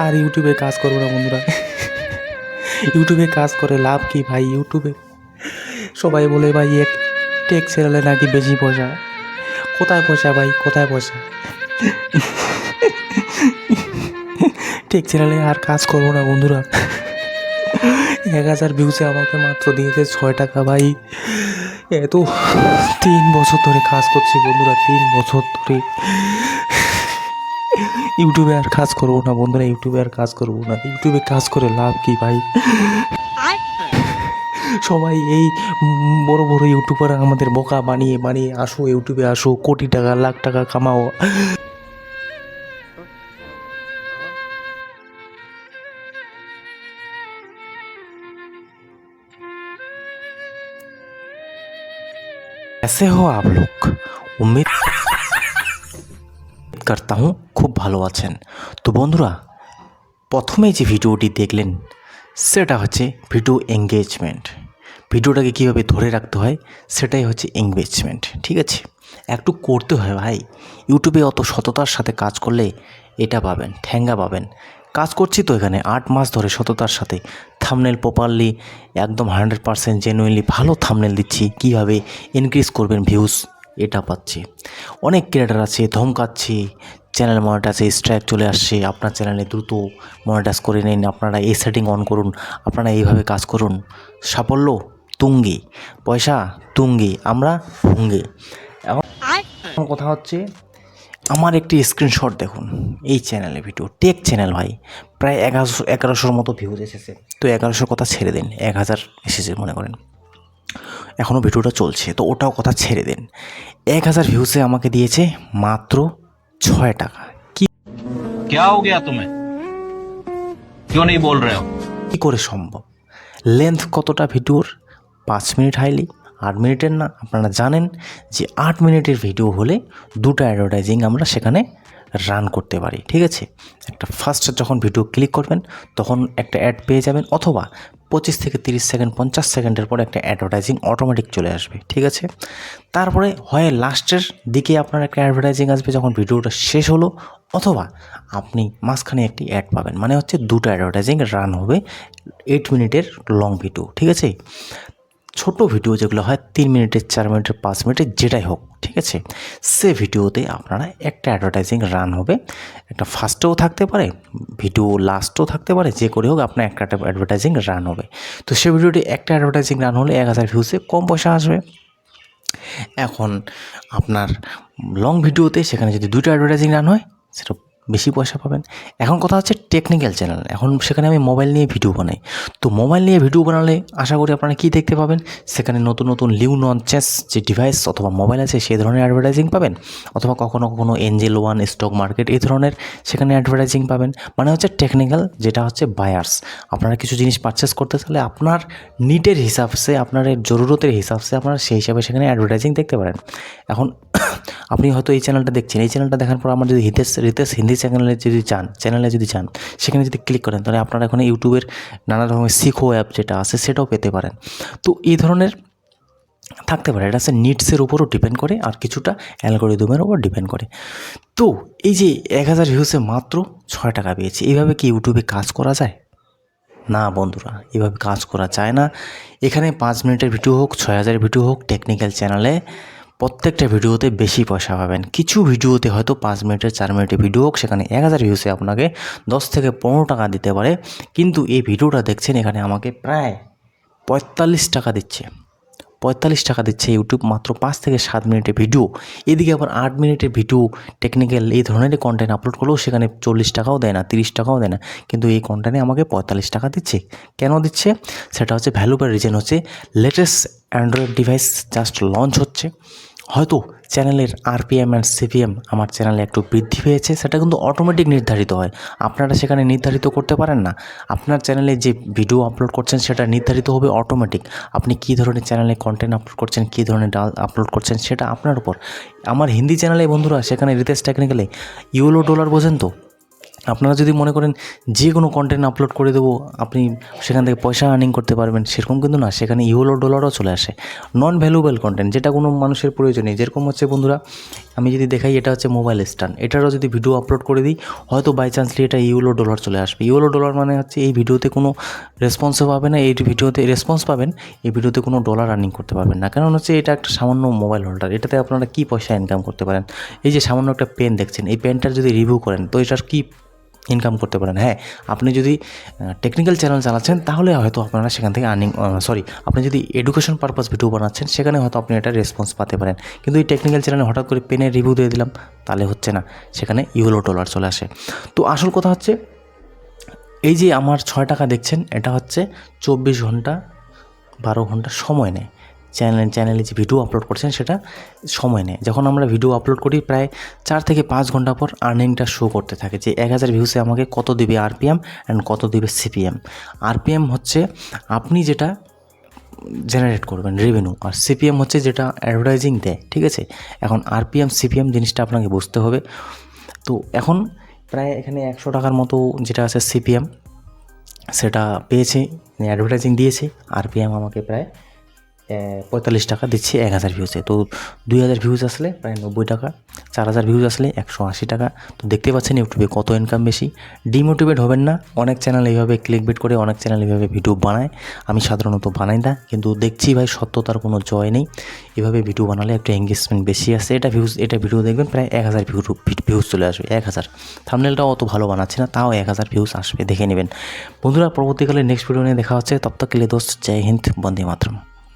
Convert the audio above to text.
আর ইউটিউবে কাজ করবো না বন্ধুরা। ইউটিউবে কাজ করে লাভ কি ভাই? ইউটিউবে সবাই বলে ভাই এক টেক চ্যানেলে নাকি বেশি পয়সা। কোথায় পয়সা ভাই, কোথায় পয়সা? টেক চ্যানেলে আর কাজ করবো না বন্ধুরা। 1000 ভিউসে আমাকে মাত্র দিয়েছে 6 টাকা ভাই। এত 3 বছর ধরে কাজ করছি বন্ধুরা, 3 বছর ধরে। ইউটিউবে আর কাজ করবো না বন্ধুরা, ইউটিউবে আর কাজ করবো না। ইউটিউবে কাজ করে লাভ কি ভাই? সবাই এই বড় বড় ইউটিউবার আমাদের বোকা বানিয়ে বানিয়ে আসো ইউটিউবে আসো, কোটি টাকা লাখ টাকা কামাও। कैसे हो आप लोग? उम्मीद करता हूँ খুব ভালো আছেন। তো বন্ধুরা, প্রথমে যে ভিডিওটি দেখলেন সেটা হচ্ছে ভিডিও এঙ্গেজমেন্ট। ভিডিওটাকে কীভাবে ধরে রাখতে হয় সেটাই হচ্ছে এঙ্গেজমেন্ট, ঠিক আছে? একটু করতে হয় ভাই। ইউটিউবে অত সততার সাথে কাজ করলে এটা পাবেন, ঠ্যাঙ্গা পাবেন। কাজ করছি তো এখানে 8 মাস ধরে সততার সাথে, থাম্বনেল প্রপারলি একদম 100% জেনুইনলি ভালো থাম্বনেল দিচ্ছি। কীভাবে ইনক্রিজ করবেন ভিউজ এটা পাচ্ছি। অনেক ক্রিয়েটার আছে ধমকাচ্ছি, চ্যানেল মনিটাইজে স্ট্রাইক চলে আসছে, আপনার চ্যানেলে দ্রুত মনিটাইজ করে নিন, আপনারা এই সেটিং অন করুন, আপনারা এইভাবে কাজ করুন। সাফল্য তুঙ্গে, পয়সা তুঙ্গে, আমরা ভুঙ্গে। এখন কথা হচ্ছে, আমার একটি স্ক্রিনশট দেখুন। এই চ্যানেলে ভিডিও টেক চ্যানেল ভাই, প্রায় 1100-1100 মতো ভিউজ এসেছে। তো 1100 কথা ছেড়ে দিন, 1000 এসেছে মনে করেন, এখনও ভিডিওটা চলছে, তো ওটাও কথা ছেড়ে দিন। 1000 ভিউসে আমাকে দিয়েছে মাত্র 6 টাকা। क्या हो गया तुम्हें, क्यों नहीं बोल रहे हो? কী করে সম্ভব? লেন্থ কতটা ভিডিওর? 5 মিনিট হাইলি, 8 মিনিটের না। আপনারা জানেন যে 8 মিনিটের ভিডিও হলে 2টা অ্যাডভার্টাইজিং আমরা সেখানে রান করতে পারি, ঠিক আছে? একটা ফার্স্ট যখন ভিডিও ক্লিক করবেন তখন একটা অ্যাড পেয়ে যাবেন, অথবা 25 থেকে 30 সেকেন্ড 50 সেকেন্ডের পরে একটা অ্যাডভার্টাইজিং অটোমেটিক চলে আসবে, ঠিক আছে? তারপরে হয় লাস্টের দিকে আপনার একটা অ্যাডভার্টাইজিং আসবে যখন ভিডিওটা শেষ হলো, অথবা আপনি মাঝখানে একটি অ্যাড পাবেন। মানে হচ্ছে 2টা অ্যাডভার্টাইজিং রান হবে 8 মিনিটের লং ভিডিও, ঠিক আছে? ছোট ভিডিও যেগুলো হয় 3 মিনিটের, 4 মিনিটের, 5 মিনিটের, যেটাই হোক, ঠিক আছে? সে ভিডিওতে আপনারা একটা অ্যাডভার্টাইজিং রান হবে। একটা ফার্স্টেও থাকতে পারে, ভিডিও লাস্টেও থাকতে পারে, যে করে হোক আপনার একটা অ্যাডভার্টাইজিং রান হবে। তো সে ভিডিওটি একটা অ্যাডভার্টাইজিং রান হলে 1000 ভিউসে কম পয়সা আসবে। এখন আপনার লং ভিডিওতে সেখানে যদি 2টা অ্যাডভার্টাইজিং রান হয় সেটা বেশি পয়সা পাবেন। এখন কথা হচ্ছে টেকনিক্যাল চ্যানেল। এখন সেখানে আমি মোবাইল নিয়ে ভিডিও বানাই। তো মোবাইল নিয়ে ভিডিও বানালে আশা করি আপনারা কী দেখতে পাবেন? সেখানে নতুন নতুন নিউ লঞ্চেস যে ডিভাইস অথবা মোবাইল আছে সেই ধরনের অ্যাডভার্টাইজিং পাবেন, অথবা কখনো কখনো এঞ্জেল ওয়ান, স্টক মার্কেট এই ধরনের সেখানে অ্যাডভার্টাইজিং পাবেন। মানে হচ্ছে টেকনিক্যাল, যেটা হচ্ছে বায়ার্স। আপনারা কিছু জিনিস পারচেস করতে চাইলে আপনার নিডের হিসাবসে, আপনার জরুরতের হিসাবসে আপনারা সেই হিসাবে সেখানে অ্যাডভার্টাইজিং দেখতে পারেন। এখন আপনি হয়তো এই চ্যানেলটা দেখছেন, এই চ্যানেলটা দেখার পর আমার যদি রিতেশ হিন্দি চ্যানেলে যদি চান সেখানে যদি ক্লিক করেন তাহলে আপনারা এখানে ইউটিউবের নানা রকমের শিখো অ্যাপ যেটা আছে সেটাও পেতে পারেন। তো এই ধরনের থাকতে পারে, এটা হচ্ছে নিডসের উপরও ডিপেন্ড করে, আর কিছুটা অ্যালগরিদমের উপর ডিপেন্ড করে। তো এই যে 1000 ভিউসে মাত্র 6 টাকা পেয়েছি, এইভাবে কি ইউটিউবে কাজ করা যায়? না বন্ধুরা, এভাবে কাজ করা যায় না। এখানে 5 মিনিটের ভিডিও হোক, 6000 ভিডিও হোক, টেকনিক্যাল চ্যানেলে প্রত্যেকটা ভিডিওতে বেশি পয়সা পাবেন। কিছু ভিডিওতে হয়তো 5 মিনিটের, 4 মিনিটের ভিডিও হোক, সেখানে 1000 ভিউসে আপনাকে 10 থেকে 15 টাকা দিতে পারে। কিন্তু এই ভিডিওটা দেখছেন, এখানে আমাকে প্রায় 45 টাকা দিচ্ছে। 45 টাকা দিচ্ছে ইউটিউব মাত্র 5 থেকে 7 মিনিটের ভিডিও। এদিকে আবার 8 মিনিটের ভিডিও টেকনিক্যাল এই ধরনের কন্টেন্ট আপলোড করলেও সেখানে 40 টাকাও দেয় না, 30 টাকাও দেয় না। কিন্তু এই কন্টেন্টে আমাকে 45 টাকা দিচ্ছে। কেন দিচ্ছে? সেটা হচ্ছে ভ্যালুয়েবল রিজন হচ্ছে latest Android device just launch হচ্ছে। হয়তো চ্যানেলের আরপিএম অ্যান্ড সিপিএম আমার চ্যানেলে একটু বৃদ্ধি পেয়েছে, সেটা কিন্তু অটোমেটিক নির্ধারিত হয়। আপনারা সেখানে নির্ধারিত করতে পারেন না। আপনার চ্যানেলে যে ভিডিও আপলোড করছেন সেটা নির্ধারিত হবে অটোমেটিক। আপনি কী ধরনের চ্যানেলে কন্টেন্ট আপলোড করছেন, কী ধরনের আপলোড করছেন সেটা আপনার উপর। আমার হিন্দি চ্যানেলে বন্ধুরা, সেখানে রিতেশ টেকনিক্যালে ইউলো ডলার বোঝেন তো, আপনারা যদি মনে করেন যে কোনো কন্টেন্ট আপলোড করে দেবো আপনি সেখান থেকে পয়সা আর্নিং করতে পারবেন, সেরকম কিন্তু না। সেখানে ইউলো ডলারও চলে আসে, নন ভ্যালুয়েবল কন্টেন্ট, যেটা কোনো মানুষের প্রয়োজন নেই। যেরকম হচ্ছে বন্ধুরা, আমি যদি দেখাই, এটা হচ্ছে মোবাইল স্ট্যান্ড, এটারও যদি ভিডিও আপলোড করে দিই, হয়তো বাই চান্সলি এটা ইউলো ডলার চলে আসবে। ইউলো ডলার মানে হচ্ছে এই ভিডিওতে কোনো রেসপন্সও পাবে না, এই ভিডিওতে রেসপন্স পাবেন, এই ভিডিওতে কোনো ডলার আর্নিং করতে পারবেন না। কারণ হচ্ছে এটা একটা সামান্য মোবাইল হোল্ডার, এটাতে আপনারা কী পয়সা ইনকাম করতে পারেন? এই যে সামান্য একটা পেন দেখছেন, এই পেনটার যদি রিভিউ করেন তো এটার কী ইনকাম করতে পারেন? হ্যাঁ, আপনি যদি টেকনিক্যাল চ্যানেল চালাচ্ছেন তাহলে হয়তো আপনারা সেখান থেকে আপনি যদি এডুকেশন পারপাস ভিডিও বানাচ্ছেন সেখানে হয়তো আপনি এটা রেসপন্স পেতে পারেন। কিন্তু এই টেকনিক্যাল চ্যানেলে হঠাৎ করে পেনের রিভিউ দিয়ে দিলাম, তাহলে হচ্ছে না, সেখানে ইউলো ডলার চলে আসে। তো আসল কথা হচ্ছে, এই যে আমার 6 টাকা দেখছেন, এটা হচ্ছে 24 ঘন্টা 12 ঘন্টা সময় নেয়। চ্যানেলে যে ভিডিও আপলোড করছেন সেটা সময় নেয়। যখন আমরা ভিডিও আপলোড করি প্রায় 4 থেকে 5 ঘন্টা পর আর্নিংটা শো করতে থাকে, যে 1000 ভিউসে আমাকে কত দিবে আরপিএম অ্যান্ড কত দিবে সিপিএম। আরপিএম হচ্ছে আপনি যেটা জেনারেট করবেন রেভিনিউ, আর সিপিএম হচ্ছে যেটা অ্যাডভার্টাইজিং দেয়, ঠিক আছে? এখন আরপিএম সিপিএম জিনিসটা আপনাকে বুঝতে হবে। তো এখন প্রায় এখানে 100 টাকার মতো যেটা আছে সিপিএম, সেটা পেয়েছে, অ্যাডভার্টাইজিং দিয়েছে। আরপিএম আমাকে প্রায় 45 টাকা দিচ্ছে 1000 ভিউসে। তো 2000 ভিউজ আসলে প্রায় 90 টাকা, 4000 ভিউজ আসলে 180 টাকা। তো দেখতে পাচ্ছেন ইউটিউবে কত ইনকাম বেশি। ডিমোটিভেট হবেন না, অনেক চ্যানেল এইভাবে ক্লিকবেট করে, অনেক চ্যানেল এইভাবে ভিডিও বানায়, আমি সাধারণত বানাই না, কিন্তু দেখছি ভাই সত্যতার কোনো জয় নেই। এভাবে ভিডিও বানালে একটু এঙ্গেজমেন্ট বেশি আসে। এটা ভিডিও দেখবেন প্রায় 1000 ভিউজ চলে আসবে, 1000। থাম্বনেলটাও অত ভালো বানাচ্ছি না, তাও 1000 ভিউজ আসবে, দেখে নেবেন। বন্ধুরা, পরবর্তীকালে নেক্সট ভিডিও নিয়ে দেখা হচ্ছে। তব তক কে লিয়ে দোস্ত, জয় হিন্দ, বন্দে মাতরম।